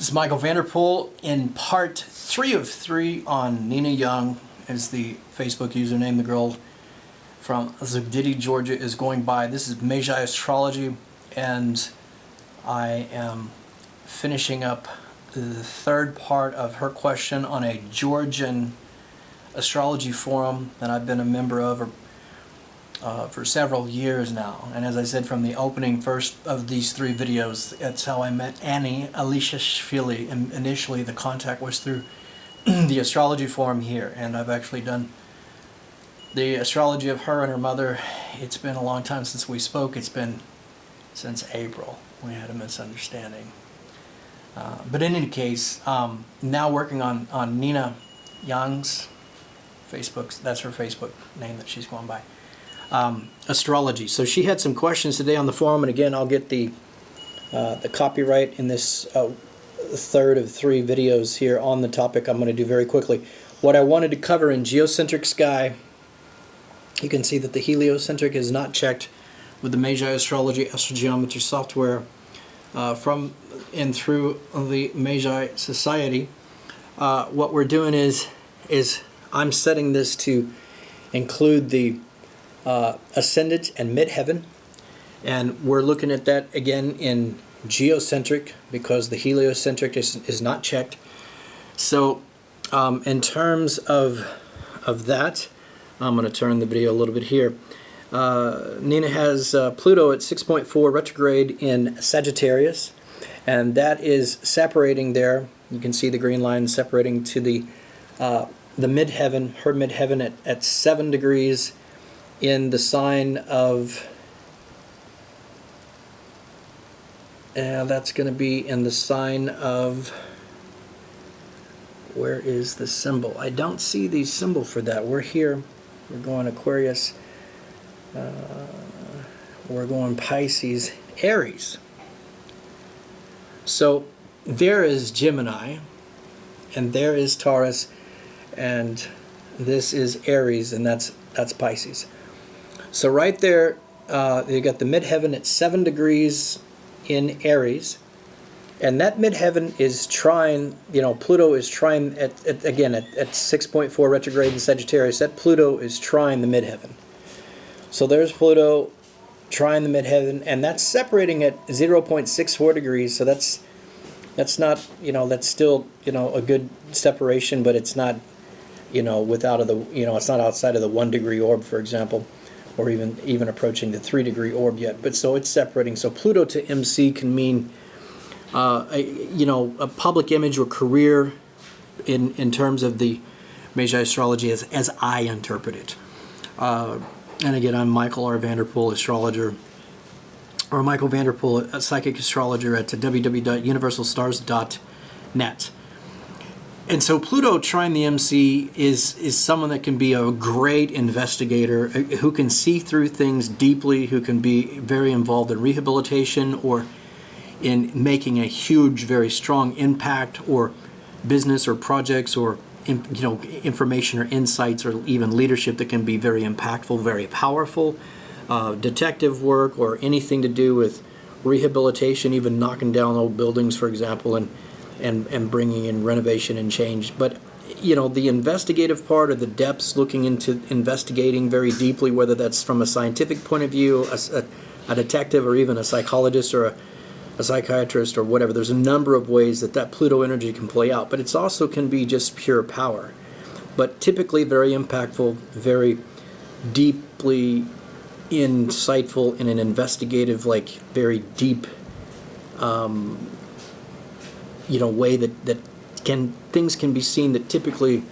This is Michael Vanderpool in part 3 of 3 on Nina Young is the Facebook username the girl from Zugdidi, Georgia is going by. This is Magi Astrology, and I am finishing up the third part of her question on a Georgian astrology forum that I've been a member of for several years now. And as I said from the opening first of these 3 videos, that's how I met Annie Alishashvili. And initially the contact was through the astrology forum here, and I've actually done the astrology of her and her mother. It's been a long time since we spoke. It's been since April. We had a misunderstanding. But in any case, now working on Nina Young's Facebook. That's her Facebook name that she's going by. Astrology. So she had some questions today on the forum, and again, I'll get the copyright in this third of 3 videos here on the topic. I'm going to do very quickly. What I wanted to cover in geocentric sky, you can see that the heliocentric is not checked with the Magi Astrology Astrogeometry software from and through the Magi Society. What we're doing is I'm setting this to include the ascendant and midheaven, and we're looking at that again in geocentric because the heliocentric is not checked. So in terms of that, I'm going to turn the video a little bit here. Nina has Pluto at 6.4 retrograde in Sagittarius, and that is separating there. You can see the green line separating to the midheaven, her midheaven at 7 degrees in the sign of, that's going to be in the sign of, where is the symbol? I don't see the symbol for that. We're here. We're going Aquarius. We're going Pisces, Aries. So there is Gemini, and there is Taurus, and this is Aries, and that's Pisces. So right there, you got the midheaven at 7 degrees in Aries, and that midheaven is trine. Pluto is trine at 6.4 retrograde in Sagittarius. That Pluto is trine the midheaven. So there's Pluto trine the midheaven, and that's separating at 0.64 degrees. So that's not, that's still, a good separation, but it's not, without the, it's not outside of the 1 degree orb, for example, or even approaching the 3 degree orb yet. But so it's separating. So Pluto to MC can mean, a public image or career in terms of the Magi Astrology as I interpret it. And again, I'm Michael R Vanderpool, astrologer, or Michael Vanderpool, a psychic astrologer at www.universalstars.net. And so Pluto trine the MC is someone that can be a great investigator, who can see through things deeply, who can be very involved in rehabilitation or in making a huge, very strong impact, or business or projects, or information or insights, or even leadership that can be very impactful, very powerful. Detective work, or anything to do with rehabilitation, even knocking down old buildings, for example, and bringing in renovation and change. But the investigative part, or the depths, looking into investigating very deeply, whether that's from a scientific point of view, a detective, or even a psychologist, or a psychiatrist, or whatever. There's a number of ways that Pluto energy can play out, but it also can be just pure power, but typically very impactful, very deeply insightful in an investigative, very deep way that things can be seen that typically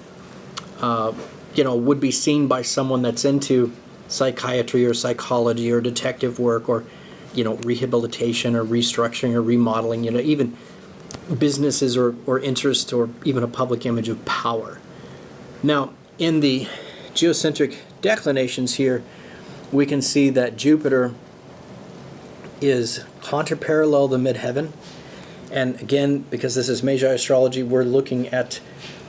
would be seen by someone that's into psychiatry or psychology or detective work, or rehabilitation or restructuring or remodeling, even businesses or interest, or even a public image of power. Now, in the geocentric declinations here, we can see that Jupiter is contra-parallel the midheaven. And again, because this is Magi Astrology, we're looking at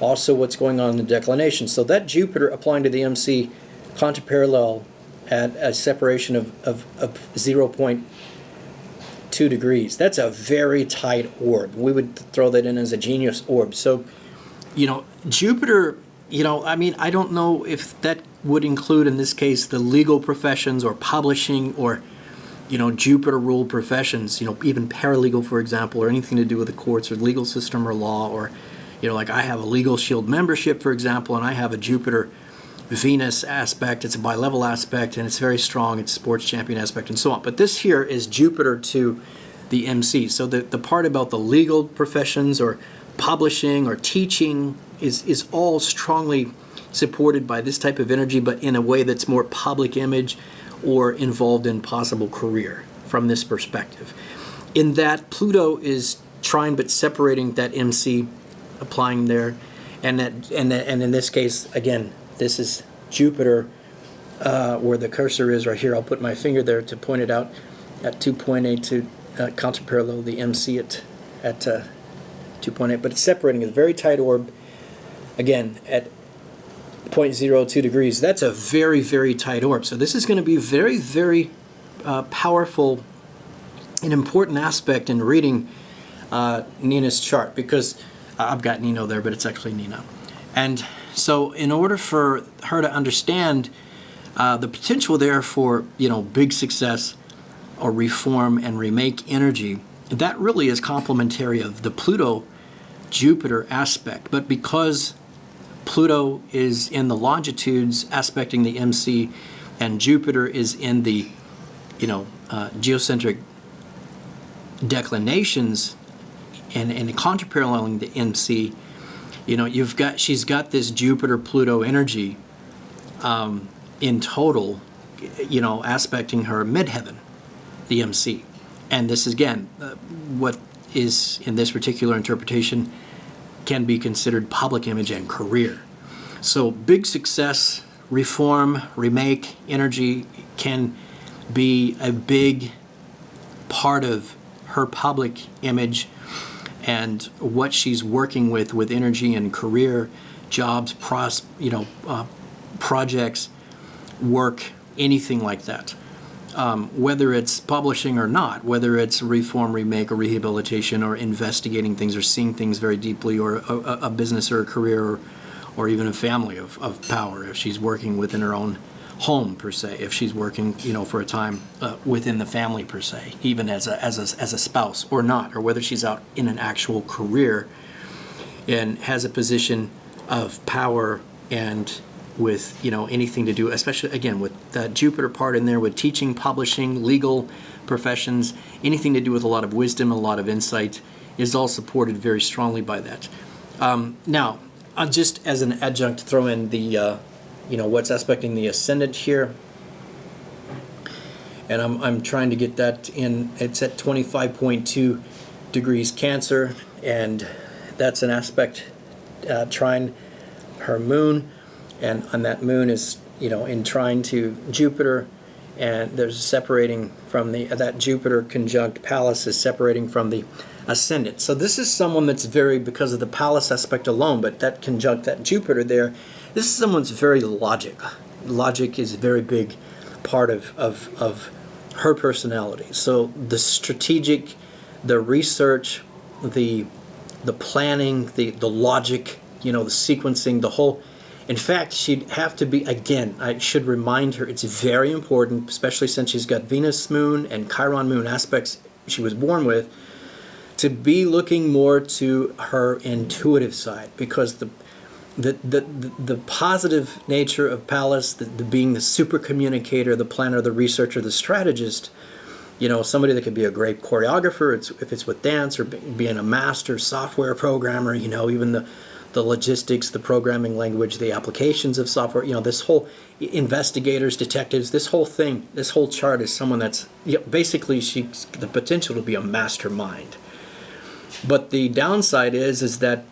also what's going on in the declination. So that Jupiter applying to the MC contra-parallel at a separation of 0.2 2 degrees. That's a very tight orb. We would throw that in as a genius orb. So, Jupiter, I mean, I don't know if that would include, in this case, the legal professions or publishing or, Jupiter ruled professions, even paralegal, for example, or anything to do with the courts or legal system or law, or, like I have a Legal Shield membership, for example, and I have a Jupiter Venus aspect. It's a bi-level aspect, and it's very strong. It's a sports champion aspect, and so on. But this here is Jupiter to the MC. So the part about the legal professions or publishing or teaching is all strongly supported by this type of energy, but in a way that's more public image or involved in possible career from this perspective. In that, Pluto is trine but separating that MC, applying there, and in this case, again, this is Jupiter where the cursor is right here. I'll put my finger there to point it out at 2.8 to counterparallel the MC at 2.8, but it's separating a very tight orb, again, at 0.02 degrees. That's a very, very tight orb. So this is going to be very, very powerful, an important aspect in reading Nina's chart, because I've got Nino there, but it's actually Nina. And so in order for her to understand the potential there for, big success or reform and remake energy, that really is complementary of the Pluto-Jupiter aspect. But because Pluto is in the longitudes aspecting the MC, and Jupiter is in the, geocentric declinations and contraparalleling the MC, she's got this Jupiter-Pluto energy in total, aspecting her midheaven, the MC. And this is, again, what is, in this particular interpretation, can be considered public image and career. So big success, reform, remake, energy can be a big part of her public image and what she's working with energy and career, jobs, projects, work, anything like that. Whether it's publishing or not, whether it's reform, remake, or rehabilitation, or investigating things, or seeing things very deeply, or a business or a career, or even a family of power, if she's working within her own home, per se, if she's working, for a time within the family, per se, even as a spouse or not, or whether she's out in an actual career and has a position of power and with anything to do, especially again with that Jupiter part in there, with teaching, publishing, legal professions, anything to do with a lot of wisdom, a lot of insight, is all supported very strongly by that. Now, just as an adjunct, throw in the what's aspecting the ascendant here, and I'm trying to get that in. It's at 25.2 degrees Cancer, and that's an aspect trine her moon. And on that moon is, in trine to Jupiter, and there's separating from that Jupiter conjunct Pallas is separating from the ascendant. So this is someone that's very, because of the Pallas aspect alone, but that conjunct that Jupiter there, this is someone that's very logic. Logic is a very big part of her personality. So the strategic, the research, the planning, the logic, the sequencing, the whole. In fact, she'd have to be, again, I should remind her, it's very important, especially since she's got Venus moon and Chiron moon aspects she was born with, to be looking more to her intuitive side, because the positive nature of Pallas, the being the super communicator, the planner, the researcher, the strategist, somebody that could be a great choreographer, if it's with dance, or being a master software programmer, even the logistics, the programming language, the applications of software, this whole investigators, detectives, this whole thing, this whole chart is someone that's, basically she's the potential to be a mastermind. But the downside is that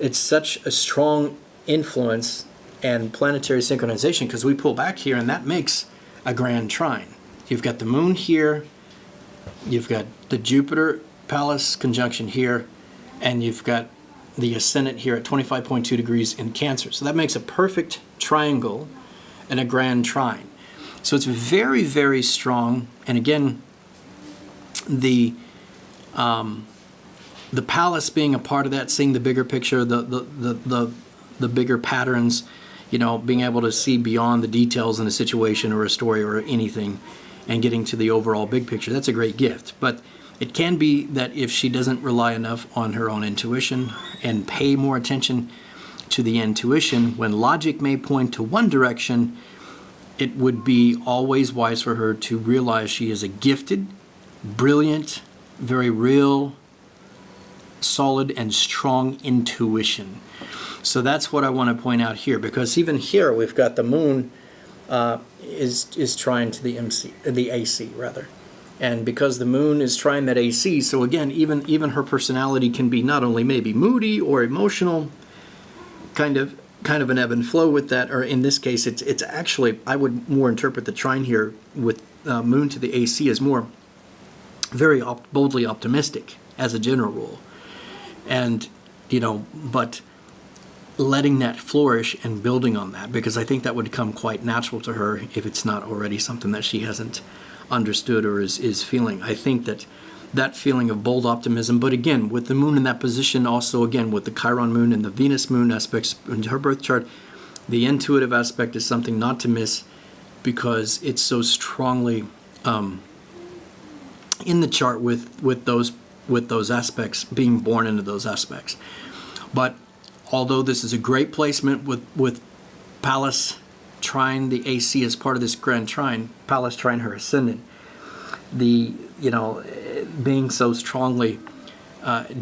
it's such a strong influence and planetary synchronization, because we pull back here and that makes a grand trine. You've got the moon here, you've got the Jupiter Pallas conjunction here, and you've got the ascendant here at 25.2 degrees in Cancer. So that makes a perfect triangle and a grand trine. So it's very, very strong. And again, the The palace being a part of that, seeing the bigger picture, the bigger patterns, being able to see beyond the details in a situation or a story or anything, and getting to the overall big picture. That's a great gift. But it can be that if she doesn't rely enough on her own intuition and pay more attention to the intuition, when logic may point to one direction, it would be always wise for her to realize she is a gifted, brilliant, very real, solid, and strong intuition. So that's what I want to point out here, because even here we've got the moon is trying to the AC rather. And because the moon is trying that AC, so again, even her personality can be not only maybe moody or emotional, kind of an ebb and flow with that, or in this case, it's actually, I would more interpret the trine here with moon to the AC as more very boldly optimistic as a general rule. And, but letting that flourish and building on that, because I think that would come quite natural to her if it's not already something that she hasn't understood or is feeling. I think that feeling of bold optimism, but again, with the moon in that position, also again with the Chiron moon and the Venus moon aspects in her birth chart, the intuitive aspect is something not to miss, because it's so strongly in the chart with those aspects, being born into those aspects. But although this is a great placement with Pallas trine the AC as part of this grand trine, Pallas trine her ascendant, being so strongly,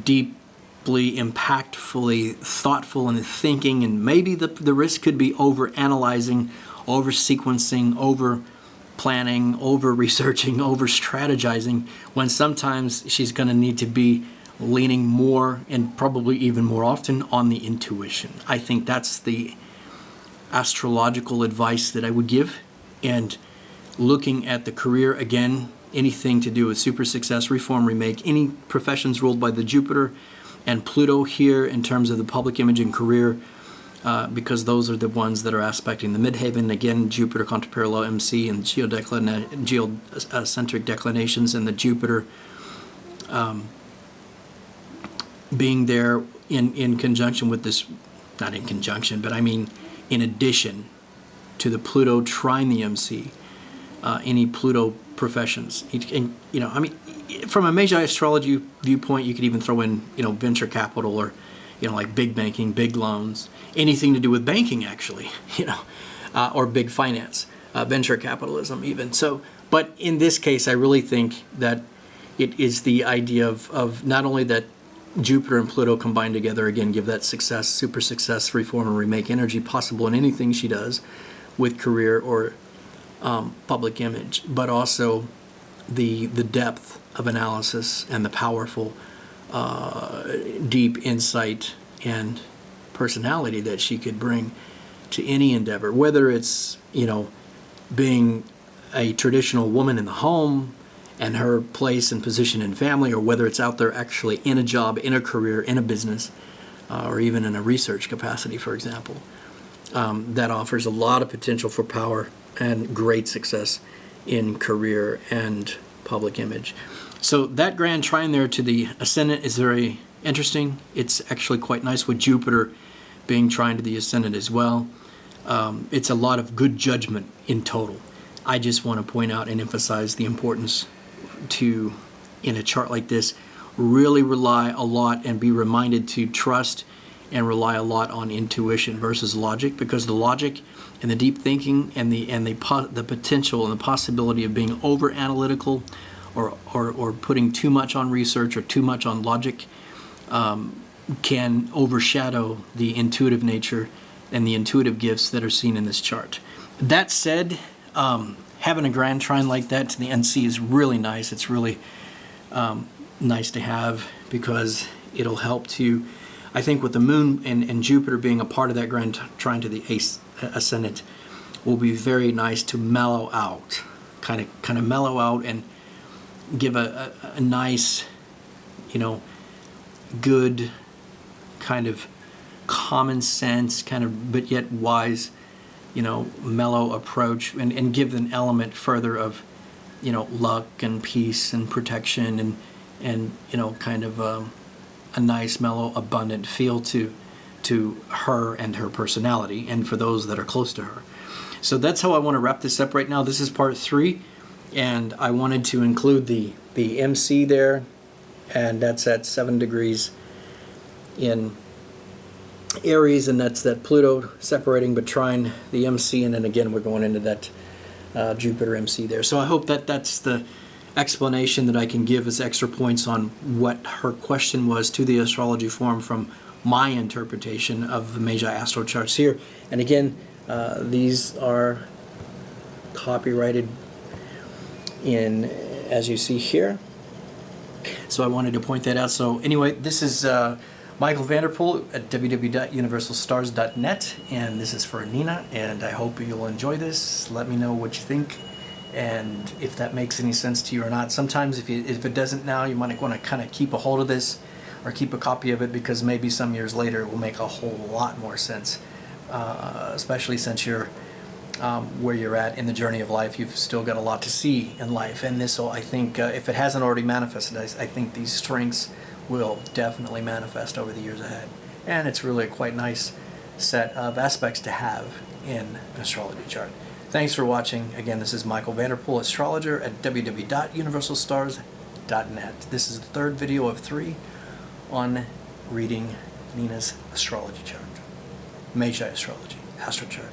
deeply, impactfully thoughtful and thinking, and maybe the risk could be over analyzing, over sequencing, over planning, over researching, over strategizing, when sometimes she's going to need to be leaning more, and probably even more often, on the intuition. I think that's the astrological advice that I would give. And looking at the career, again, anything to do with super success, reform, remake, any professions ruled by the Jupiter and Pluto here in terms of the public image and career, because those are the ones that are aspecting the midheaven. Again, Jupiter contra-parallel MC and geocentric declinations, and the Jupiter being there in conjunction with this, not in conjunction, but I mean in addition to the Pluto trine the MC, any Pluto professions. And, from a Magi astrology viewpoint, you could even throw in, venture capital, or, like big banking, big loans, anything to do with banking, actually, or big finance, venture capitalism even. So, but in this case, I really think that it is the idea of not only that Jupiter and Pluto combined together, again, give that success, super success, reform, and remake energy possible in anything she does with career or public image, but also the depth of analysis and the powerful, deep insight and personality that she could bring to any endeavor, whether it's, being a traditional woman in the home and her place and position in family, or whether it's out there actually in a job, in a career, in a business, or even in a research capacity, for example. That offers a lot of potential for power and great success in career and public image. So that grand trine there to the ascendant is very interesting. It's actually quite nice with Jupiter being trine to the ascendant as well. It's a lot of good judgment in total. I just want to point out and emphasize the importance to, in a chart like this, really rely a lot and be reminded to trust and rely a lot on intuition versus logic, because the logic and the deep thinking and the potential and the possibility of being over analytical or putting too much on research or too much on logic can overshadow the intuitive nature and the intuitive gifts that are seen in this chart. That said, having a grand trine like that to the NC is really nice. It's really nice to have, because it'll help to, I think, with the moon and Jupiter being a part of that grand trine to the ascendant, will be very nice to mellow out, kind of mellow out and give a nice, good kind of common sense, kind of, but yet wise, mellow approach, and give an element further of, luck and peace and protection and kind of a nice, mellow, abundant feel to her and her personality, and for those that are close to her. So that's how I want to wrap this up right now. This is part 3, and I wanted to include the MC there, and that's at 7 degrees in Aries, and that's that Pluto separating but trine the MC, and then again we're going into that Jupiter MC there. So I hope that that's the explanation that I can give as extra points on what her question was to the astrology forum from my interpretation of the Magi astro charts here. And again, these are copyrighted in, as you see here. So I wanted to point that out. So anyway, this is Michael Vanderpool at www.universalstars.net, and this is for Nina, and I hope you'll enjoy this. Let me know what you think, and if that makes any sense to you or not. Sometimes if it doesn't now, you might want to kind of keep a hold of this or keep a copy of it, because maybe some years later it will make a whole lot more sense, especially since you're where you're at in the journey of life. You've still got a lot to see in life, and this will, I think, if it hasn't already manifested, I think these strengths will definitely manifest over the years ahead. And it's really a quite nice set of aspects to have in an astrology chart. Thanks for watching. Again, this is Michael Vanderpool, astrologer at www.universalstars.net. This is the 3rd video of 3 on reading Nina's astrology chart. Magi astrology, astro chart.